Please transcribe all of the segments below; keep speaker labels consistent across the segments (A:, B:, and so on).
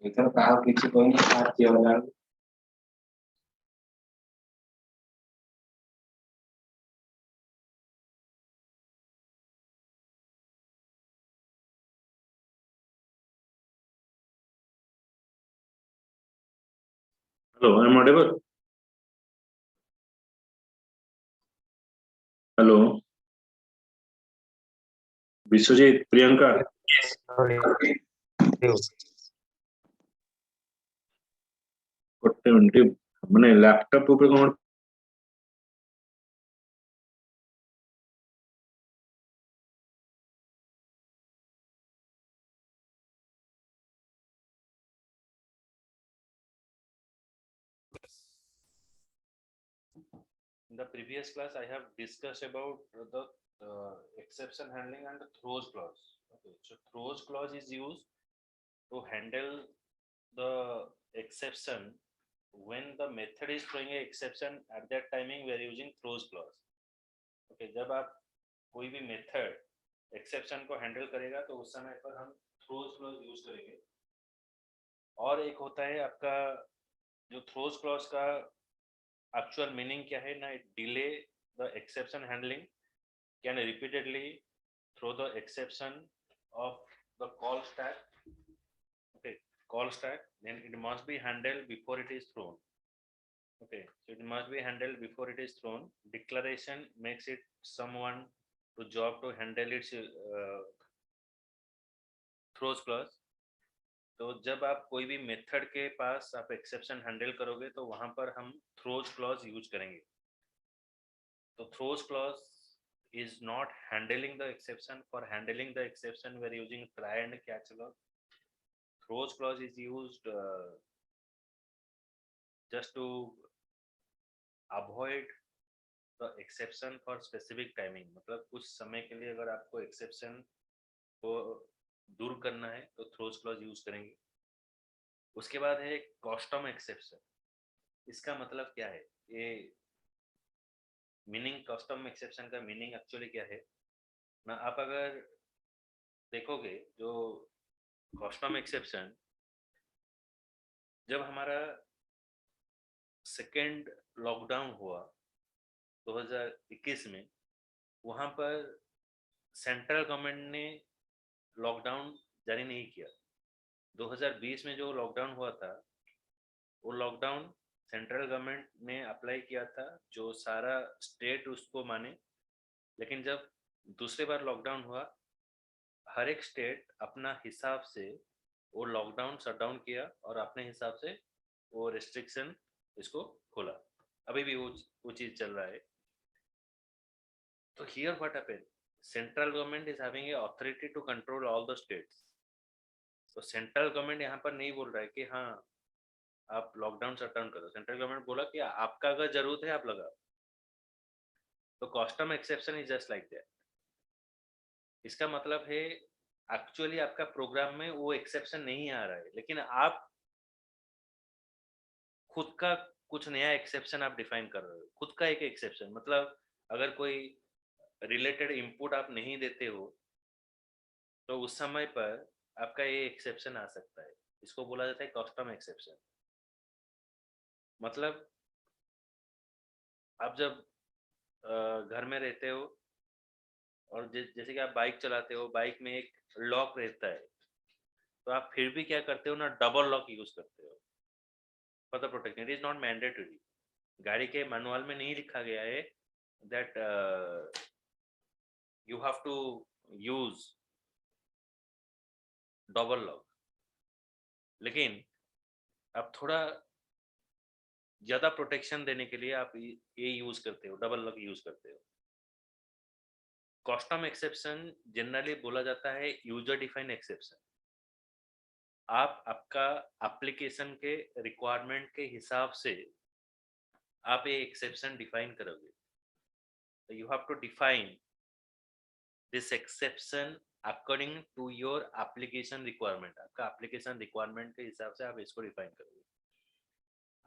A: ଏଥର କାହାକୁ କିଛି କହିନି ସାହାଯ୍ୟ ହେଲା।
B: Hello, I'm audible. Hello, Biswajit, Priyanka. ଗୋଟେ ମିନିଟ୍ ମାନେ ଲ୍ୟାପଟପ୍ ଉପରେ କଣ
C: In the previous class, I have discussed about the exception handling and the throws clause. Okay, so throws clause is used to handle the exception when the method is throwing a exception. At that timing, we are using throws clause. Okay, जब आप कोई भी method exception को handle करेगा तो उस समय पर हम थ्रोज क्लॉज यूज करेंगे। और एक होता है आपका जो थ्रोज क्लॉज का एक्चुअल मीनिंग क्या है ना, it delay the exception handling, can repeatedly throw the exception of the call stack. Okay, call stack, then it must be handled before it is thrown. Okay, so it must be handled before it is thrown. Declaration makes it someone to job to handle its throws clause. तो जब आप कोई भी method के पास आप exception handle करोगे तो वहां पर हम थ्रोज क्लॉज यूज करेंगे. तो throws clause is not handling the exception. For handling the exception, we are using try and catch clause. Throws clause is used just to avoid the exception for specific timing. मतलब कुछ समय के लिए अगर आपको exception को दूर करना है तो throws clause यूज करेंगे. उसके बाद है custom exception. इसका मतलब क्या है? ये मीनिंग custom exception का मीनिंग एक्चुअली क्या है ना, आप अगर देखोगे जो custom exception, जब हमारा सेकेंड लॉकडाउन हुआ 2021 में, वहां पर सेंट्रल गवर्नमेंट ने लॉकडाउन जारी नहीं किया. 2020 में जो लॉकडाउन हुआ था वो लॉकडाउन सेंट्रल गवर्नमेंट ने अप्लाई किया था, जो सारा स्टेट उसको माने. लेकिन जब दूसरी बार लॉकडाउन हुआ, हर एक स्टेट अपना हिसाब से वो लॉकडाउन शटडाउन किया और अपने हिसाब से वो रेस्ट्रिक्शन इसको खोला. अभी भी वो चीज चल रहा है. तो here what happened, central government is having a authority to control all the states. तो सेंट्रल गवर्नमेंट यहाँ पर नहीं बोल रहा है कि हाँ आप लॉकडाउन शटडाउन करो. सेंट्रल गवर्नमेंट बोला कि आपका अगर जरूरत है आप लगाओ. तो custom exception is just like that. इसका मतलब है एक्चुअली आपका प्रोग्राम में वो एक्सेप्शन नहीं आ रहा है, लेकिन आप खुद का कुछ नया एक्सेप्शन आप डिफाइन कर रहे हो. खुद का एक एक्सेप्शन मतलब अगर कोई रिलेटेड इनपुट आप नहीं देते हो तो उस समय पर आपका ये एक्सेप्शन आ सकता है. इसको बोला जाता है कस्टम एक्सेप्शन. मतलब आप जब घर में रहते हो और जैसे कि आप बाइक चलाते हो, बाइक में एक लॉक रहता है, तो आप फिर भी क्या करते हो ना, डबल लॉक यूज करते हो for the protection. It is not mandatory. गाड़ी के मैनुअल में नहीं लिखा गया है that you have to use double lock, लेकिन आप थोड़ा ज्यादा प्रोटेक्शन देने के लिए आप ये यूज करते हो, डबल लॉक यूज करते हो. कस्टम एक्सेप्शन जनरली बोला जाता है यूजर डिफाइन एक्सेप्शन. आप आपका एप्लीकेशन के रिक्वायरमेंट के हिसाब से आप ये एक्सेप्शन डिफाइन करोगे. तो you have to define this exception according to your application requirement. आपका एप्लीकेशन रिक्वायरमेंट के हिसाब से आप इसको डिफाइन करोगे.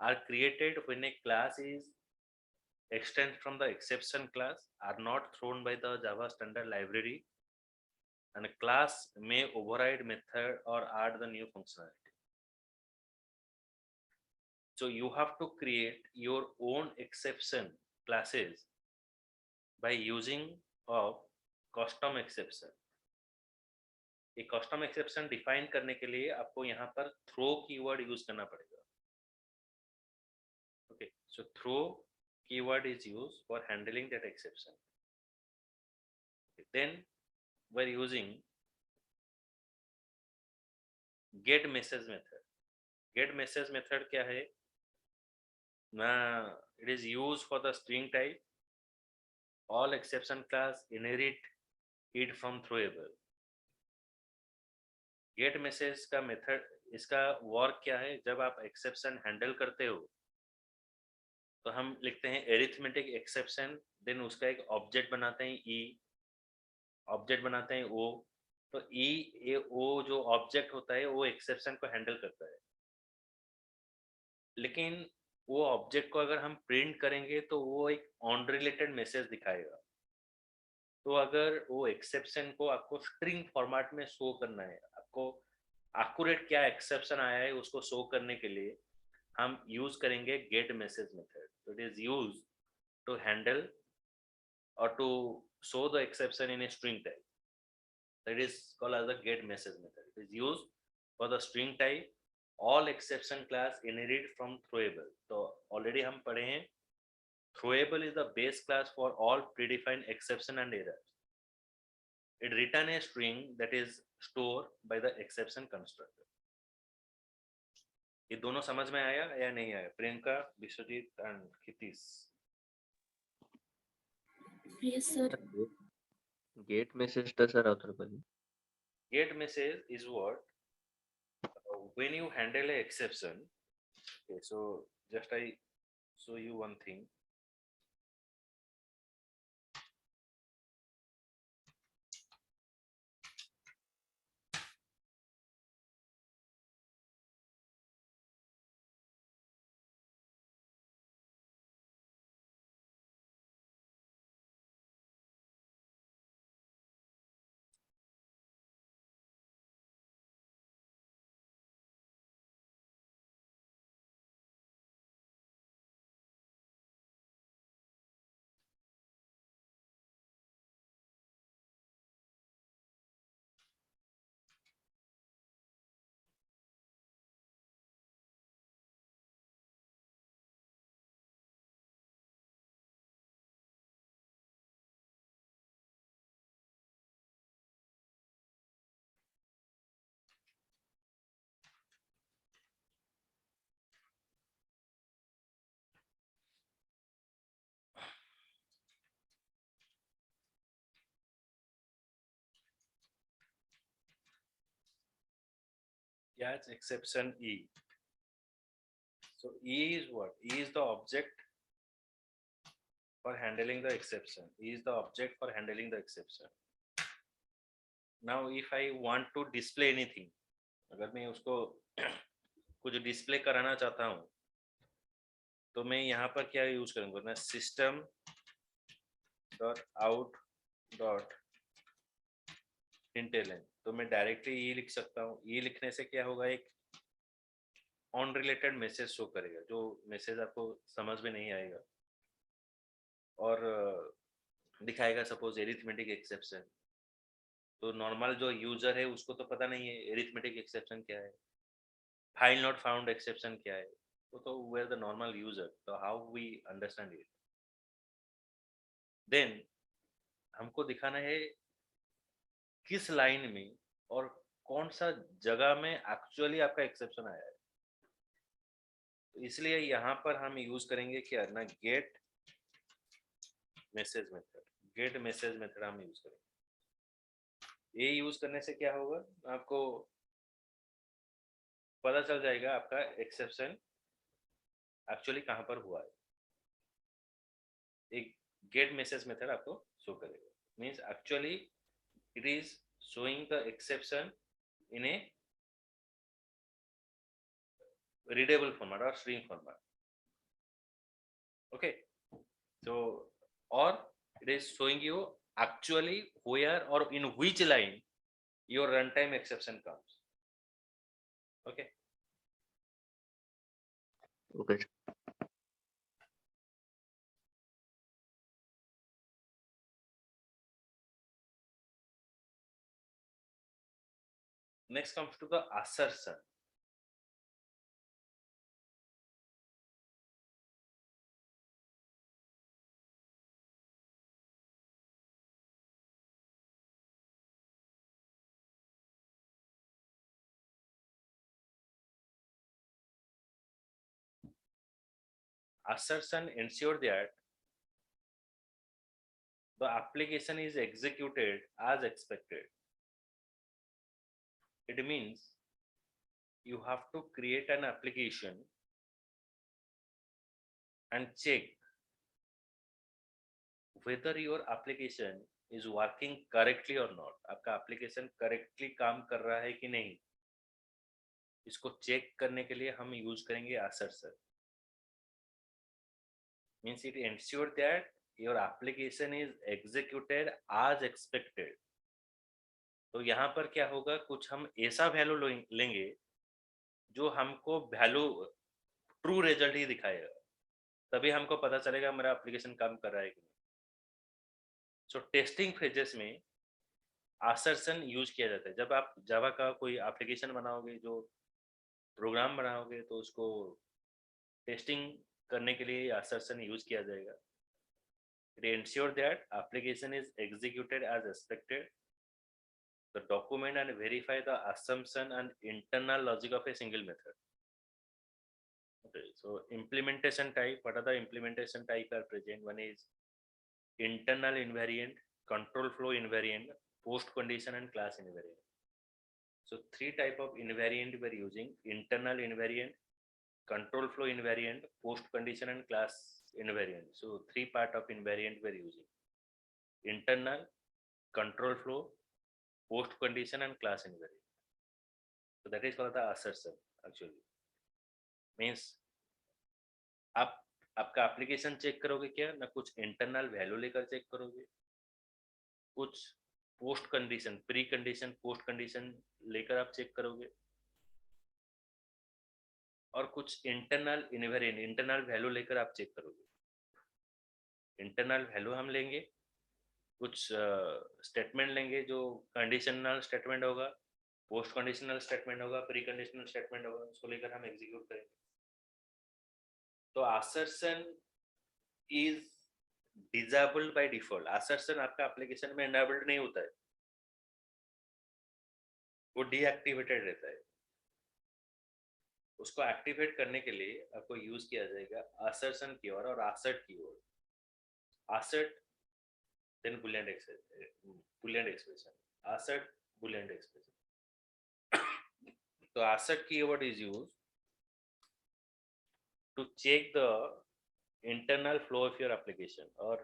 C: Are created when a class is extended from the exception class, are not thrown by the Java standard library, and a class may override method or add the new functionality. So you have to create your own exception classes by using of custom exception. एक custom exception define करने के लिए आपको यहाँ पर throw keyword use करना पड़ेगा. Okay, so throw keyword is used for handling that exception. Okay, then we're using get message method. Get message method क्या है? It is used for the string type. All exception class inherit it from throwable. Get message का method, इसका work क्या है? जब आप exception handle करते हो तो हम लिखते हैं एरिथमेटिक एक्सेप्शन, देन उसका एक ऑब्जेक्ट बनाते हैं ई, ऑब्जेक्ट बनाते हैं ओ, तो ई ओ जो ऑब्जेक्ट होता है वो एक्सेप्शन को हैंडल करता है. लेकिन वो ऑब्जेक्ट को अगर हम प्रिंट करेंगे तो वो एक ऑन रिलेटेड मैसेज दिखाएगा. तो अगर वो एक्सेप्शन को आपको स्ट्रिंग फॉर्मेट में शो करना है, आपको एक्यूरेट क्या एक्सेप्शन आया है उसको शो करने के लिए हम यूज करेंगे गेट मैसेज मेथड. तो it is use to handle or to show the exception in a string type. That is called as the get message method. It is used for the string type. All exception class inherit from throwable. तो already हम पढ़े हैं throwable is the base class for all predefined exception and errors. It return a string that is stored by the exception constructor. ये दोनों समझ में आया या नहीं आया? Priyanka, Vishwajeet and Kitish.
D: Yes, sir.
A: Get message टा सर आवतर पहिले.
C: Get message is what when you handle a exception. Okay, so just I show you one thing. Yeah, it's exception E. So E is what? E is the object for handling the exception. E is the object for handling the exception. Now, if I want to display anything, अगर मैं उसको कुछ display कराना चाहता हूँ तो मैं यहाँ पर क्या यूज करूँगा ना, system dot out dot println. तो मैं डायरेक्टली ये लिख सकता हूँ. ये लिखने से क्या होगा, एक ऑन रिलेटेड मैसेज शो करेगा जो मैसेज आपको समझ में नहीं आएगा और दिखाएगा सपोज एरिथमेटिक एक्सेप्शन. तो नॉर्मल जो यूजर है उसको तो पता नहीं है एरिथमेटिक एक्सेप्शन क्या है, फाइल नॉट फाउंड एक्सेप्शन क्या है. तो we are the normal user, तो how we understand it. Then हमको दिखाना है किस लाइन में और कौन सा जगह में एक्चुअली आपका एक्सेप्शन आया है. तो इसलिए यहाँ पर हम यूज करेंगे क्या ना, gate message method. Gate message method हम यूज करेंगे. ये यूज करने से क्या होगा, आपको पता चल जाएगा आपका एक्सेप्शन एक्चुअली कहाँ पर हुआ है. एक गेट मैसेज मेथड आपको शो करेगा. Means actually it is showing the exception in a readable format or string format. Okay, so or it is showing you actually where or in which line your runtime exception comes. Okay.
B: Okay.
C: Next comes to the assertion. Assertion ensure that the application is executed as expected. It means you have to create an application and check whether your application is working correctly or not. आपका application correctly काम कर रहा है कि नहीं, इसको check करने के लिए हम यूज करेंगे assertion. Means it ensure that your application is executed as expected. तो यहाँ पर क्या होगा, कुछ हम ऐसा वैल्यू लेंगे जो हमको वैल्यू ट्रू रिजल्ट ही दिखाएगा, तभी हमको पता चलेगा मेरा एप्लीकेशन काम कर रहा है कि नहीं. सो टेस्टिंग फेजेस में assertion यूज किया जाता है. जब आप जावा का कोई एप्लीकेशन बनाओगे, जो प्रोग्राम बनाओगे, तो उसको टेस्टिंग करने के लिए assertion यूज किया जाएगा. It ensure that application is executed as expected. The document and verify the assumption and internal logic of a single method. Okay, so implementation type. What are the implementation type are present? One is internal invariant, control flow invariant, post condition, and class invariant. So three type of invariant we are using: internal invariant, control flow invariant, post condition, and class invariant. So three part of invariant we are using: internal, control flow, post condition, and class invariant. So that is called the assertion. Actually means आप आपका application check करोगे क्या ना, कुछ internal value लेकर check करोगे, कुछ post condition, pre condition, post condition लेकर आप चेक करोगे, और कुछ इंटरनल इनवेरिएंट, इंटरनल वैल्यू लेकर आप चेक करोगे. इंटरनल वैल्यू हम लेंगे, कुछ स्टेटमेंट लेंगे जो कंडीशनल स्टेटमेंट होगा, पोस्ट कंडीशनल स्टेटमेंट होगा, प्री कंडीशनल स्टेटमेंट होगा, उसको लेकर हम एग्जीक्यूट करेंगे. तो assertion is disabled by default. assertion आपका एप्लीकेशन में enabled नहीं होता है, वो डीएक्टिवेटेड रहता है. उसको एक्टिवेट करने के लिए आपको यूज किया जाएगा assertion कीवर्ड और assert keyword. assert then boolean expression, assert boolean expression. तो assert keyword is used to check the internal flow of your application, or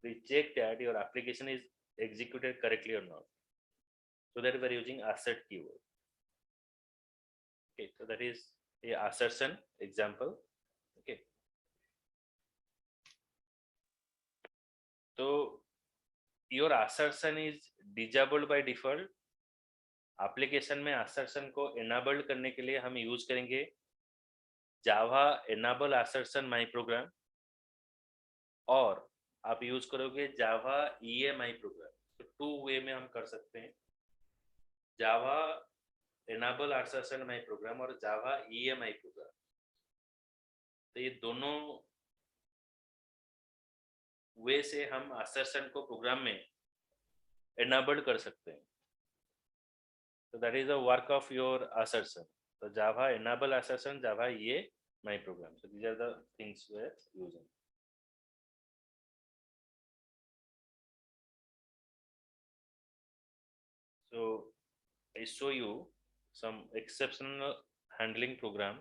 C: we check that your application is executed correctly or not. So that we are using assert keyword. Okay, so that is a assertion example. Okay, so your assertion is disabled by default. Application में assertion को enabled करने के लिए हम use करेंगे जावा enable assertion my program, और आप use करोगे जावा EMI program. तो टू वे में हम कर सकते हैं, जावा enable assertion my program और जावा EMI program. तो ये दोनों वे से हम assertion को प्रोग्राम में enable कर सकते हैं. So that is the work of your assertion. So Java enable assertion, Java EMI program. So these are the things we are using. So I show you some exceptional handling program.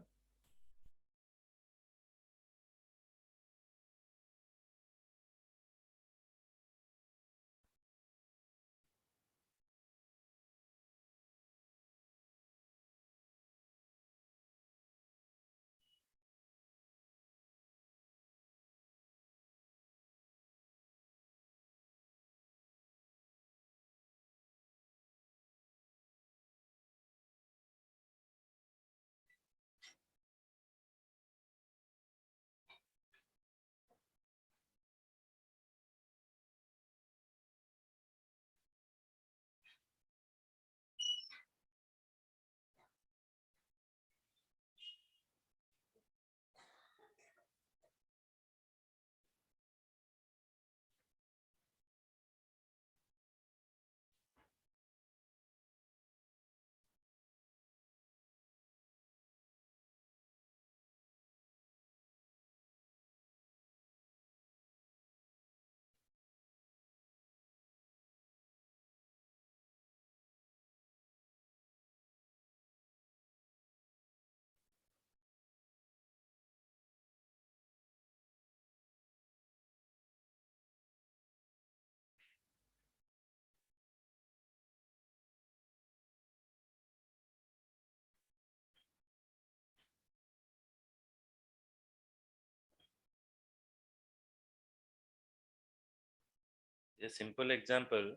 C: a simple example.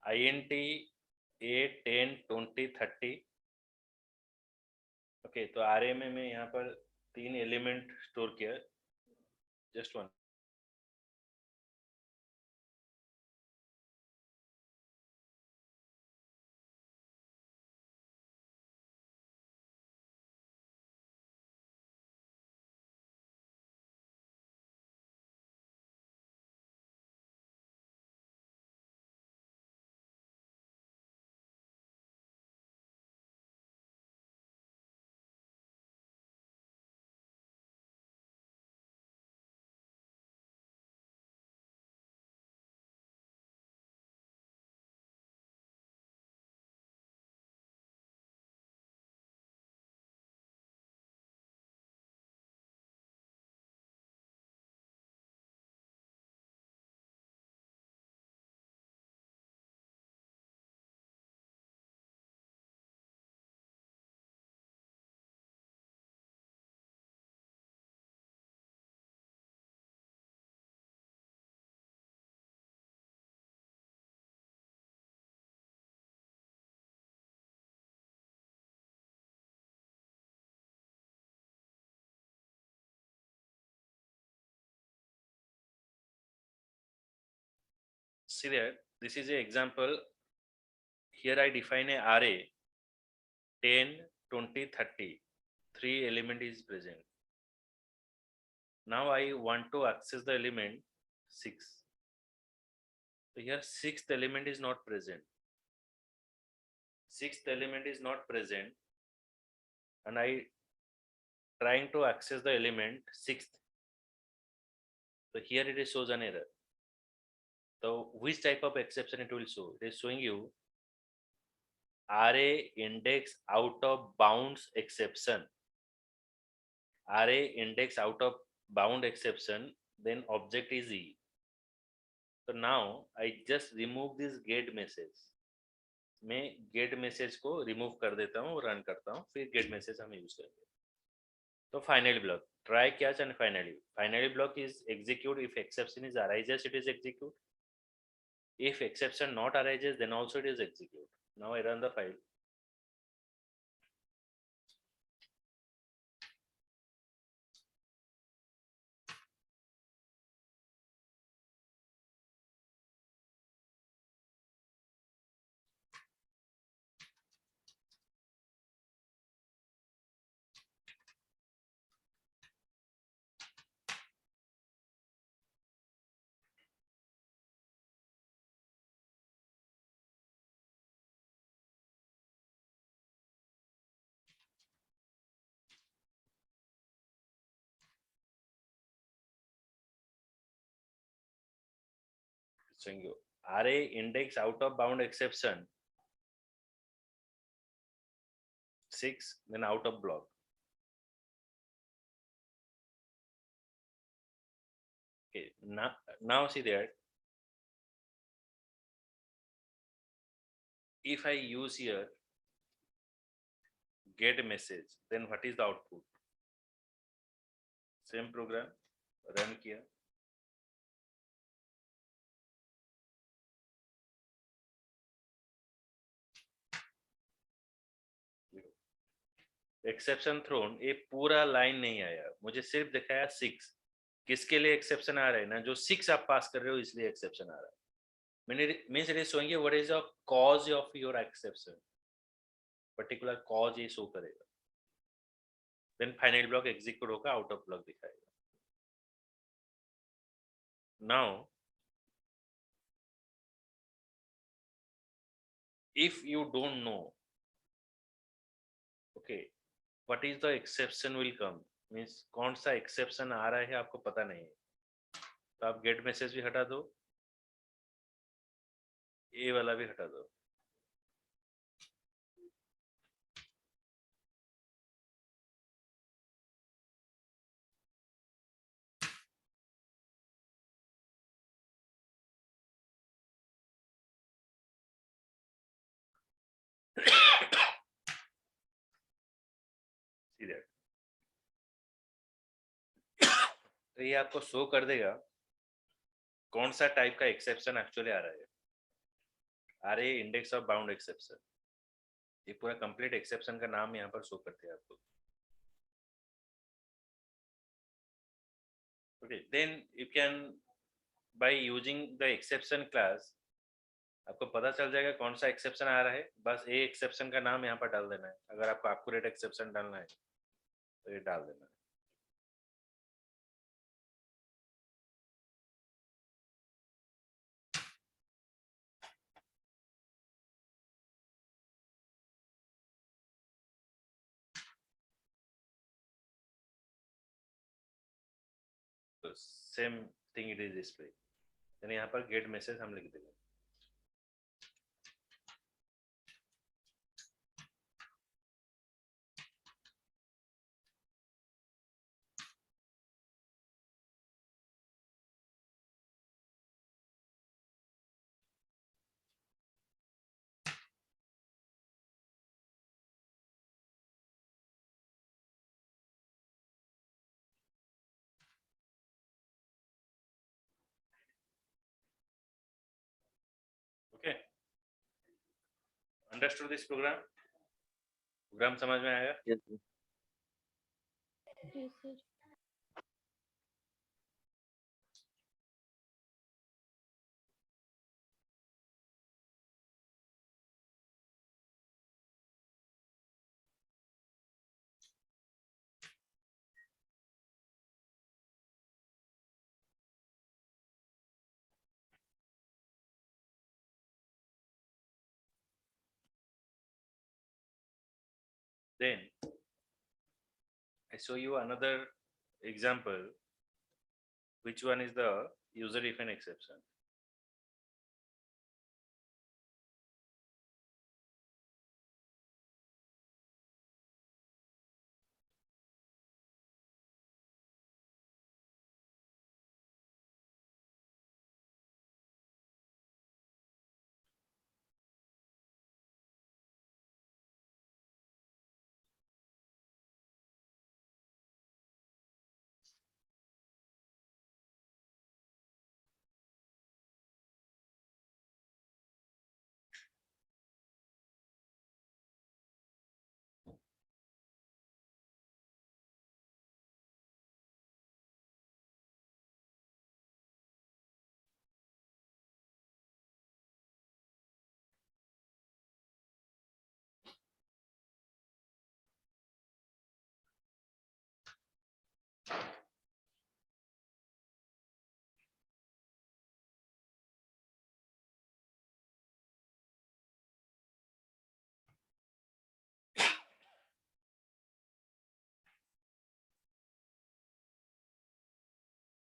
C: INT A 10 20 30. Okay, तो RA में मैं यहाँ पर 3 element store किया, just one. See that this is an example. Here I define a array 10 20 30. 3 element is present. Now I want to access the element 6. So here 6th element is not present. 6th element is not present, and I trying to access the element 6th. So here it is shows an error. So which type of exception it will show? It is showing you array index out of bounds exception. Array index out of bound exception, then object is E. So now I just remove this get message. मैं get message को remove कर देता हूँ, run करता हूँ, फिर get message हम use करेंगे. तो finally block, try catch and finally. Finally block is execute if exception is arises, it is execute. If exception not arises, then also it is execute. Now I run the file. Showing you array index out of bound exception 6, then out of block. Okay, now see that if I use here get message, then what is the output? Same program run किया. Exception throne, ये पूरा line नहीं आया, मुझे सिर्फ दिखाया 6. किसके लिए एक्सेप्शन आ रहा है ना, जो 6 आप पास कर रहे हो इसलिए एक्सेप्शन आ रहा है. मैंने means it is showing you what is the cause of your exception, particular cause ये शो करेगा. देन फाइनल ब्लॉक एग्जीक्यूट होगा, आउट ऑफ ब्लॉक दिखाएगा. Now if you don't know okay what is the exception will come, means कौन सा exception आ रहा है आपको पता नहीं है, तो आप गेट मैसेज भी हटा दो, ये वाला भी हटा दो. See that. तो ये आपको शो कर देगा कौन सा टाइप का एक्सेप्शन एक्चुअली आ रहा है। इंडेक्स ऑफ बाउंड एक्सेप्शन, ये पूरा कंप्लीट एक्सेप्शन का नाम यहाँ पर शो करते हैं आपको। Okay, then you can by using the exception class आपको पता चल जाएगा कौन सा एक्सेप्शन आ रहा है। बस ए एक्सेप्शन का नाम यहाँ पर डाल देना है। अगर आपको एक्यूरेट एक्सेप्शन डालना है तो ये डाल देना है। तो same thing it is display, यानी यहाँ पर गेट मैसेज हम लिख देंगे। Okay, understood this program? Program समझ में आएगा?
D: Yes, sir.
E: Yes, sir.
C: Then I show you another example. Which one is the user defined exception?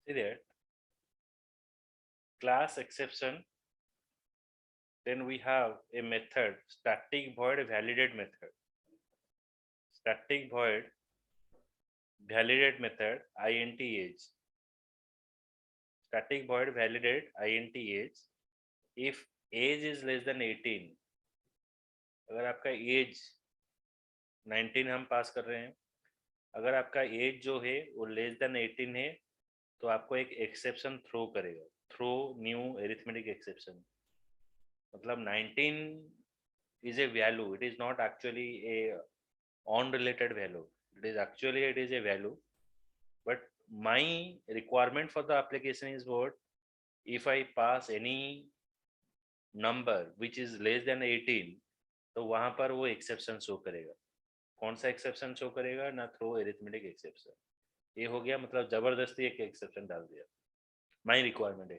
C: See there, class exception. Then we have a method, static void validate method. Static void validate method int age. Static void validate int age. If age is less than 18, अगर आपका as 19 हम पास कर रहे हैं, अगर आपका as जो है वो लेस देन 18 है तो आपको एक एक्सेप्शन थ्रो करेगा, थ्रो न्यू एरिथमेटिक एक्सेप्शन। मतलब 19 is a value, it is not actually a unrelated value, it is actually a value, but my requirement for the application is what, if I pass any number which is less than 18 तो वहां पर वो exception show करेगा। कौन सा exception show करेगा ना, throw arithmetic exception. ये हो गया, मतलब जबरदस्ती एक एक्सेप्शन डाल दिया, माई रिक्वायरमेंट है।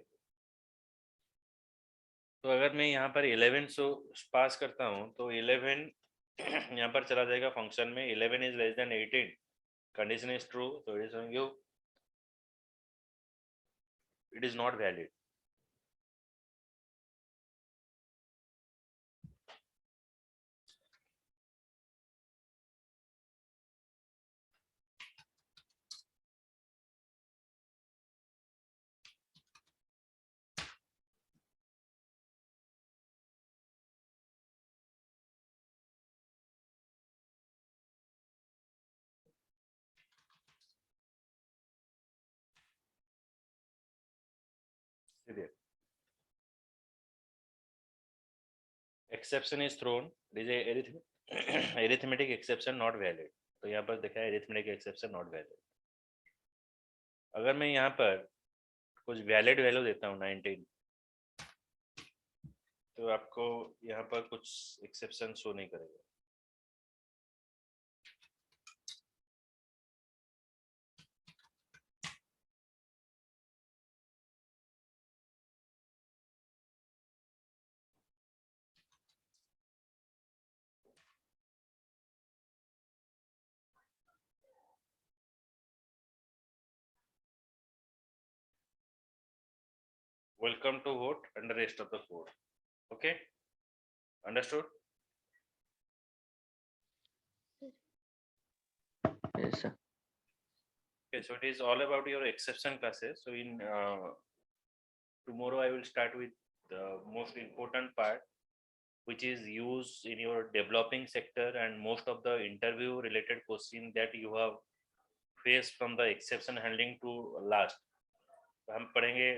C: तो अगर मैं यहाँ पर 11 पास करता हूँ तो 11 यहाँ पर चला जाएगा फंक्शन में। 11 is less than 18, condition is true, तो it is you, it is not valid. Exception is thrown. There is a arithmetic exception not valid. तो यहाँ पर देखा है arithmetic exception not valid. अगर मैं यहाँ पर कुछ वैलिड वैल्यू देता हूँ 19, तो आपको यहाँ पर कुछ एक्सेप्शन शो नहीं करेगा. Welcome to vote and the rest of the code. Okay, understood?
D: Yes, sir.
C: Okay, so it is all about your exception classes. So in tomorrow I will start with the most important part, which is used in your developing sector, and most of the interview related question that you have faced from the exception handling to last. तो हम पढ़ेंगे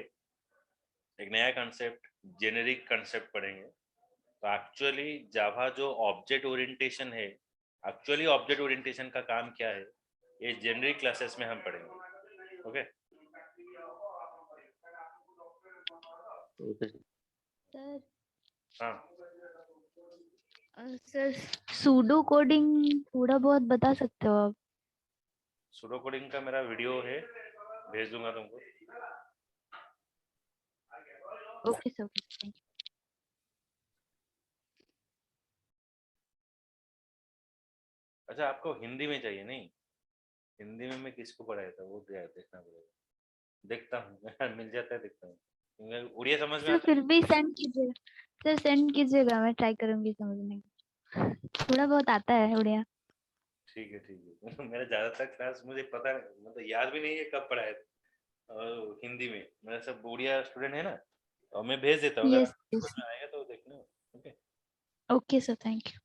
C: एक नया concept, generic concept पढ़ेंगे. तो actually जावा जो object orientation है, actually object orientation का काम क्या है, ये जेनेरिक क्लासेस में हम पढ़ेंगे. Okay
D: Okay.
E: सर
C: हाँ,
E: सर सूडो कोडिंग थोड़ा बहुत बता सकते हो आप?
C: सूडो कोडिंग का मेरा वीडियो है, भेज दूंगा तुमको.
E: Okay sir, thank you.
C: अच्छा, आपको हिंदी में चाहिए? नहीं, हिंदी में मैं किसको पढ़ाया था वो देखना पड़ेगा. देखता हूँ मिल जाता है, देखता हूँ. उड़िया समझ में
E: सर
C: आता
E: फिर भी सेंड कीजिएगा. सर सेंड कीजिएगा, मैं ट्राई करूंगी समझने की. थोड़ा बहुत आता है उड़िया.
C: ठीक है. मेरा ज्यादातर क्लास मुझे पता मतलब याद भी नहीं है कब पढ़ाया था. हिंदी में मेरा सब उड़िया स्टूडेंट है ना, और मैं भेज देता हूँ. अगर
E: यस
C: समझ में आएगा तो देखना. Okay
E: okay sir, thank you.